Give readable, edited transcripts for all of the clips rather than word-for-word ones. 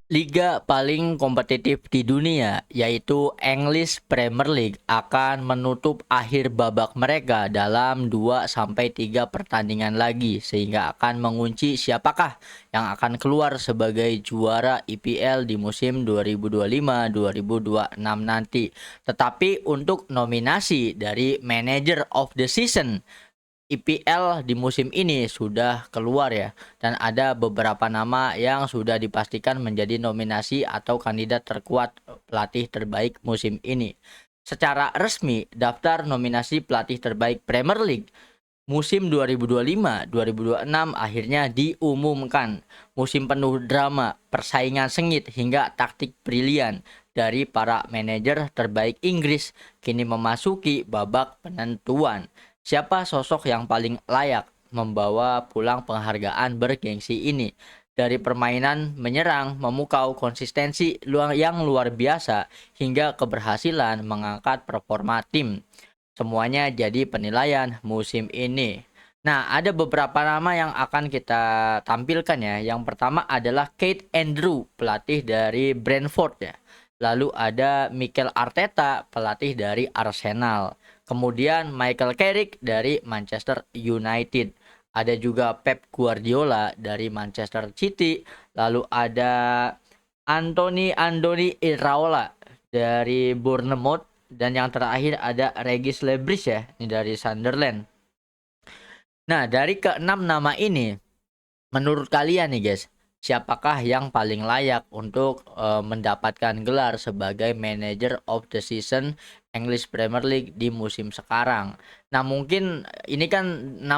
Liga paling kompetitif di dunia, yaitu English Premier League, akan menutup akhir babak mereka dalam 2 sampai 3 pertandingan lagi, sehingga akan mengunci siapakah yang akan keluar sebagai juara IPL di musim 2025-2026 nanti. Tetapi untuk nominasi dari Manager of the Season IPL di musim ini sudah keluar ya, dan ada beberapa nama yang sudah dipastikan menjadi nominasi atau kandidat terkuat pelatih terbaik musim ini. Secara resmi, daftar nominasi pelatih terbaik Premier League musim 2025-2026 akhirnya diumumkan. Musim penuh drama, persaingan sengit hingga taktik brilian dari para manajer terbaik Inggris kini memasuki babak penentuan. Siapa sosok yang paling layak membawa pulang penghargaan bergengsi ini? Dari permainan menyerang, memukau, konsistensi yang luar biasa hingga keberhasilan mengangkat performa tim. Semuanya jadi penilaian musim ini. Nah, ada beberapa nama yang akan kita tampilkan ya. Yang pertama adalah Kate Andrew, pelatih dari Brentford ya. Lalu ada Mikel Arteta, pelatih dari Arsenal. Kemudian Michael Carrick dari Manchester United. Ada juga Pep Guardiola dari Manchester City. Lalu ada Andoni Iraola dari Bournemouth, dan yang terakhir ada Regis Lebris ya, ini dari Sunderland. Nah, dari keenam nama ini, menurut kalian nih guys, siapakah yang paling layak untuk mendapatkan gelar sebagai Manager of the Season English Premier League di musim sekarang? Nah, mungkin ini kan 6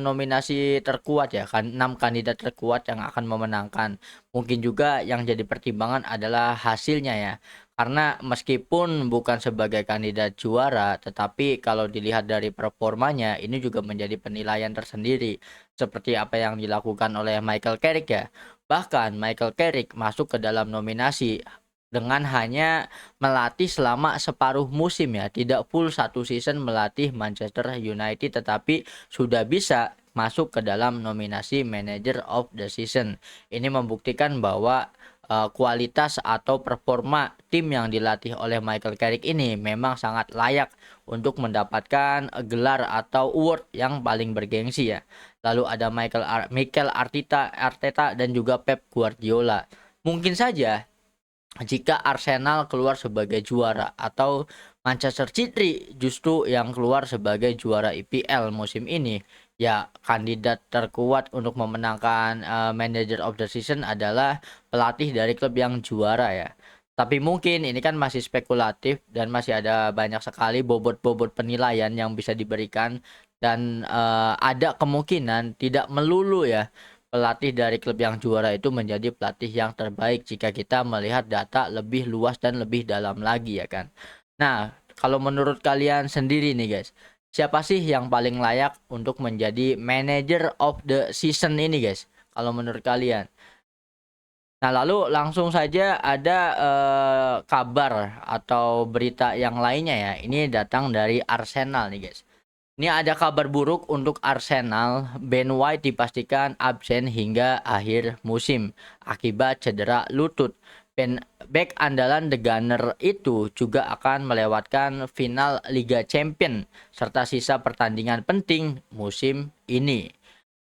nominasi terkuat ya, kan 6 kandidat terkuat yang akan memenangkan. Mungkin juga yang jadi pertimbangan adalah hasilnya ya. Karena meskipun bukan sebagai kandidat juara, tetapi kalau dilihat dari performanya ini juga menjadi penilaian tersendiri seperti apa yang dilakukan oleh Michael Carrick ya. Bahkan Michael Carrick masuk ke dalam nominasi dengan hanya melatih selama separuh musim ya, tidak full satu season melatih Manchester United, tetapi sudah bisa masuk ke dalam nominasi Manager of the Season. Ini membuktikan bahwa kualitas atau performa tim yang dilatih oleh Michael Carrick ini memang sangat layak untuk mendapatkan gelar atau award yang paling bergengsi ya. Lalu ada Mikel Arteta dan juga Pep Guardiola. Mungkin saja jika Arsenal keluar sebagai juara atau Manchester City justru yang keluar sebagai juara IPL musim ini, ya kandidat terkuat untuk memenangkan Manager of the Season adalah pelatih dari klub yang juara ya. Tapi mungkin ini kan masih spekulatif dan masih ada banyak sekali bobot-bobot penilaian yang bisa diberikan, dan ada kemungkinan tidak melulu ya pelatih dari klub yang juara itu menjadi pelatih yang terbaik jika kita melihat data lebih luas dan lebih dalam lagi ya kan. Nah, kalau menurut kalian sendiri nih guys, siapa sih yang paling layak untuk menjadi manager of the season ini guys? Kalau menurut kalian. Nah, lalu langsung saja ada kabar atau berita yang lainnya ya. Ini datang dari Arsenal nih guys. Ini ada kabar buruk untuk Arsenal. Ben White dipastikan absen hingga akhir musim akibat cedera lutut. Back andalan The Gunner itu juga akan melewatkan final Liga Champion serta sisa pertandingan penting musim ini.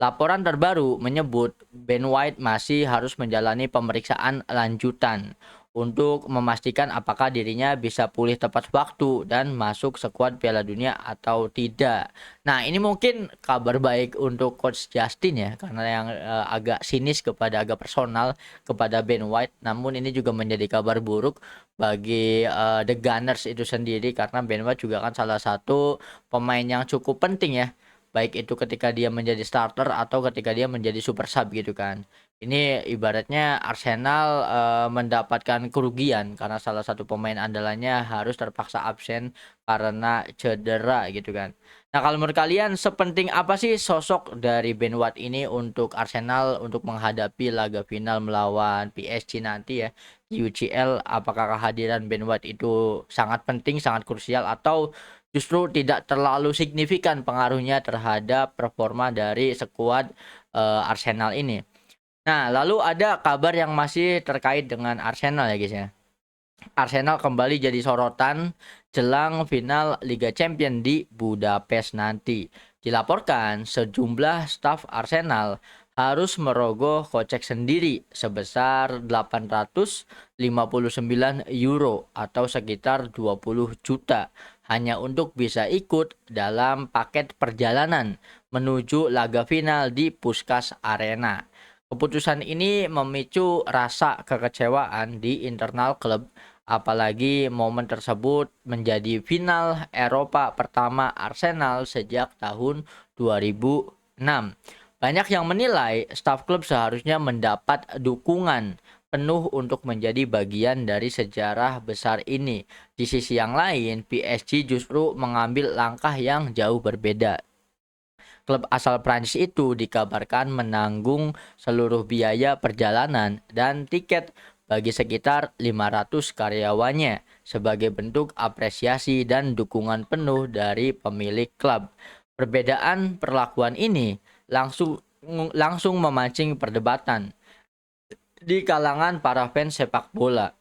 Laporan terbaru menyebut Ben White masih harus menjalani pemeriksaan lanjutan untuk memastikan apakah dirinya bisa pulih tepat waktu dan masuk skuad Piala Dunia atau tidak. Nah, ini mungkin kabar baik untuk Coach Justin ya, karena yang agak sinis agak personal kepada Ben White. Namun ini juga menjadi kabar buruk bagi The Gunners itu sendiri, karena Ben White juga kan salah satu pemain yang cukup penting ya, baik itu ketika dia menjadi starter atau ketika dia menjadi super sub gitu kan. Ini ibaratnya Arsenal mendapatkan kerugian karena salah satu pemain andalannya harus terpaksa absen karena cedera gitu kan. Nah, kalau menurut kalian sepenting apa sih sosok dari Ben White ini untuk Arsenal untuk menghadapi laga final melawan PSG nanti ya di UCL? Apakah kehadiran Ben White itu sangat penting, sangat krusial, atau justru tidak terlalu signifikan pengaruhnya terhadap performa dari skuad Arsenal ini? Nah, lalu ada kabar yang masih terkait dengan Arsenal ya guys ya. Arsenal kembali jadi sorotan jelang final Liga Champions di Budapest nanti. Dilaporkan sejumlah staf Arsenal harus merogoh kocek sendiri sebesar 859 euro atau sekitar 20 juta hanya untuk bisa ikut dalam paket perjalanan menuju laga final di Puskás Arena. Keputusan ini memicu rasa kekecewaan di internal klub. Apalagi momen tersebut menjadi final Eropa pertama Arsenal sejak tahun 2006. Banyak yang menilai staf klub seharusnya mendapat dukungan penuh untuk menjadi bagian dari sejarah besar ini. Di sisi yang lain, PSG justru mengambil langkah yang jauh berbeda. Klub asal Prancis itu dikabarkan menanggung seluruh biaya perjalanan dan tiket bagi sekitar 500 karyawannya sebagai bentuk apresiasi dan dukungan penuh dari pemilik klub. Perbedaan perlakuan ini langsung memancing perdebatan di kalangan para fans sepak bola.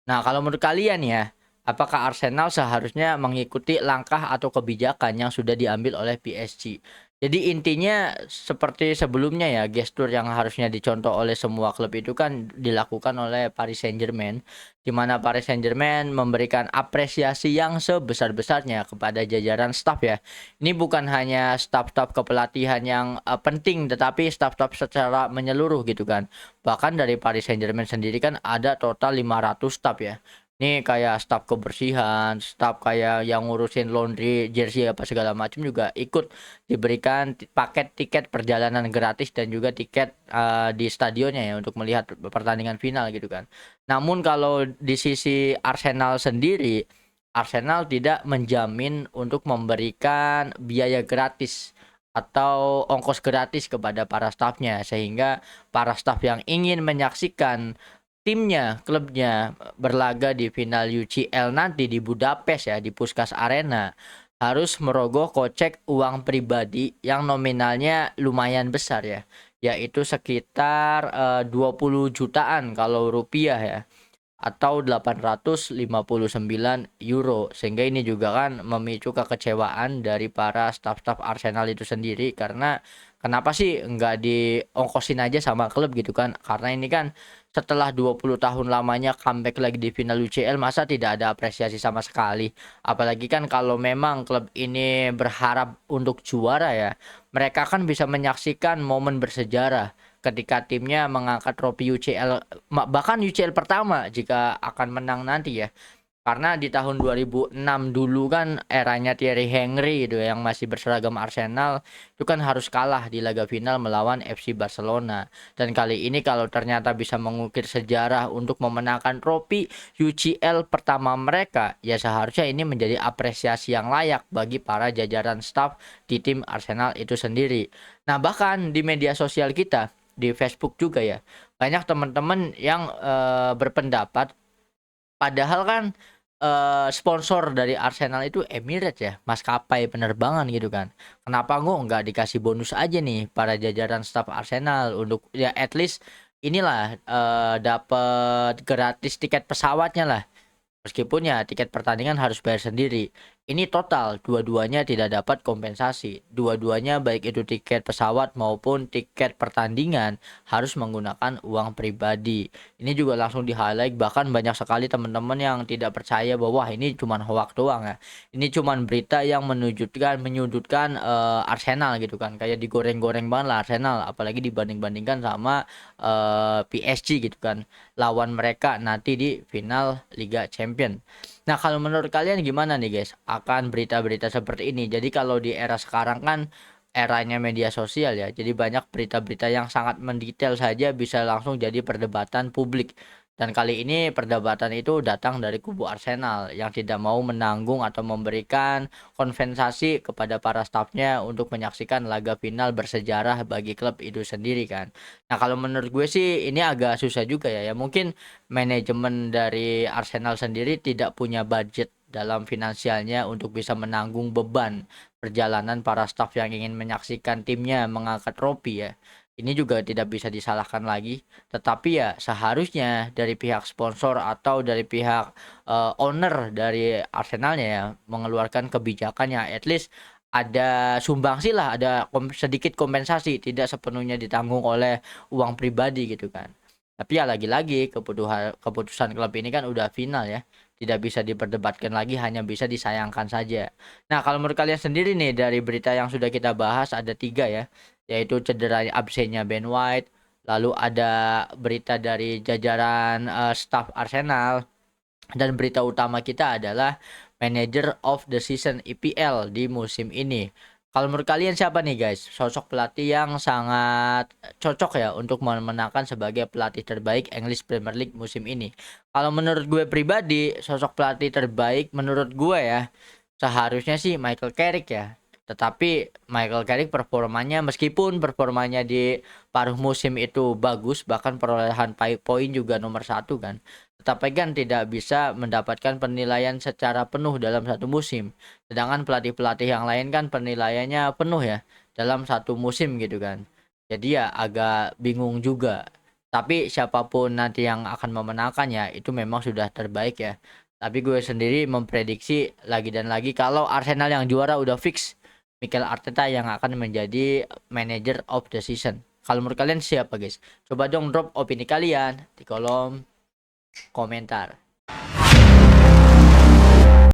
Nah, kalau menurut kalian ya, apakah Arsenal seharusnya mengikuti langkah atau kebijakan yang sudah diambil oleh PSG? Jadi intinya seperti sebelumnya ya, gestur yang harusnya dicontoh oleh semua klub itu kan dilakukan oleh Paris Saint-Germain, di mana Paris Saint-Germain memberikan apresiasi yang sebesar-besarnya kepada jajaran staf ya. Ini bukan hanya staf-staf kepelatihan yang penting, tetapi staf-staf secara menyeluruh gitu kan. Bahkan dari Paris Saint-Germain sendiri kan ada total 500 staf ya. Ini kayak staf kebersihan, staf kayak yang ngurusin laundry, jersey apa segala macam juga ikut diberikan paket tiket perjalanan gratis dan juga tiket di stadionnya ya untuk melihat pertandingan final gitu kan. Namun kalau di sisi Arsenal sendiri, Arsenal tidak menjamin untuk memberikan biaya gratis atau ongkos gratis kepada para stafnya sehingga para staf yang ingin menyaksikan timnya, klubnya berlaga di final UCL nanti di Budapest ya, di Puskás Arena harus merogoh kocek uang pribadi yang nominalnya lumayan besar ya, yaitu sekitar 20 jutaan kalau rupiah ya atau 859 euro sehingga ini juga kan memicu kekecewaan dari para staf-staf Arsenal itu sendiri karena kenapa sih nggak diongkosin aja sama klub gitu kan, karena ini kan setelah 20 tahun lamanya comeback lagi di final UCL masa tidak ada apresiasi sama sekali, apalagi kan kalau memang klub ini berharap untuk juara ya, mereka kan bisa menyaksikan momen bersejarah ketika timnya mengangkat trofi UCL, bahkan UCL pertama jika akan menang nanti ya. Karena di tahun 2006 dulu kan eranya Thierry Henry itu yang masih berseragam Arsenal itu kan harus kalah di laga final melawan FC Barcelona. Dan kali ini kalau ternyata bisa mengukir sejarah untuk memenangkan trofi UCL pertama mereka, ya seharusnya ini menjadi apresiasi yang layak bagi para jajaran staf di tim Arsenal itu sendiri. Nah, bahkan di media sosial kita di Facebook juga ya. Banyak teman-teman yang berpendapat padahal kan sponsor dari Arsenal itu Emirates ya, maskapai penerbangan gitu kan. Kenapa nggak dikasih bonus aja nih para jajaran staf Arsenal untuk ya at least inilah dapat gratis tiket pesawatnya lah. Meskipun ya tiket pertandingan harus bayar sendiri. Ini total dua-duanya tidak dapat kompensasi. Dua-duanya baik itu tiket pesawat maupun tiket pertandingan harus menggunakan uang pribadi. Ini juga langsung di-highlight, bahkan banyak sekali teman-teman yang tidak percaya bahwa ini cuma hoax doang ya. Ini cuma berita yang menyudutkan Arsenal gitu kan. Kayak digoreng-goreng banget lah Arsenal, apalagi dibanding-bandingkan sama PSG gitu kan, lawan mereka nanti di final Liga Champion. Nah, kalau menurut kalian gimana nih guys akan berita-berita seperti ini? Jadi kalau di era sekarang kan eranya media sosial ya. Jadi banyak berita-berita yang sangat mendetail saja bisa langsung jadi perdebatan publik. Dan kali ini perdebatan itu datang dari kubu Arsenal yang tidak mau menanggung atau memberikan kompensasi kepada para stafnya untuk menyaksikan laga final bersejarah bagi klub itu sendiri kan. Nah, kalau menurut gue sih ini agak susah juga ya. Ya mungkin manajemen dari Arsenal sendiri tidak punya budget dalam finansialnya untuk bisa menanggung beban perjalanan para staf yang ingin menyaksikan timnya mengangkat trofi ya. Ini juga tidak bisa disalahkan lagi, tetapi ya seharusnya dari pihak sponsor atau dari pihak, owner dari Arsenalnya ya mengeluarkan kebijakannya, at least ada sumbangsilah, ada sedikit kompensasi, tidak sepenuhnya ditanggung oleh uang pribadi gitu kan. Tapi ya lagi-lagi keputusan klub ini kan udah final ya, tidak bisa diperdebatkan lagi, hanya bisa disayangkan saja. Nah, kalau menurut kalian sendiri nih dari berita yang sudah kita bahas ada 3 ya, yaitu cedera absennya Ben White, lalu ada berita dari jajaran staf Arsenal, dan berita utama kita adalah Manager of the Season EPL di musim ini. Kalau menurut kalian siapa nih guys, sosok pelatih yang sangat cocok ya untuk memenangkan sebagai pelatih terbaik English Premier League musim ini? Kalau menurut gue pribadi, sosok pelatih terbaik menurut gue ya seharusnya sih Michael Carrick ya. Tetapi Michael Carrick meskipun performanya di paruh musim itu bagus, bahkan perolehan poin juga nomor 1 kan. Tetapi kan tidak bisa mendapatkan penilaian secara penuh dalam satu musim. Sedangkan pelatih-pelatih yang lain kan penilaiannya penuh ya dalam satu musim gitu kan. Jadi ya agak bingung juga. Tapi siapapun nanti yang akan memenangkannya itu memang sudah terbaik ya. Tapi gue sendiri memprediksi lagi dan lagi kalau Arsenal yang juara udah fix Mikel Arteta yang akan menjadi manager of the season. Kalau menurut kalian siapa guys? Coba dong drop opini kalian di kolom komentar.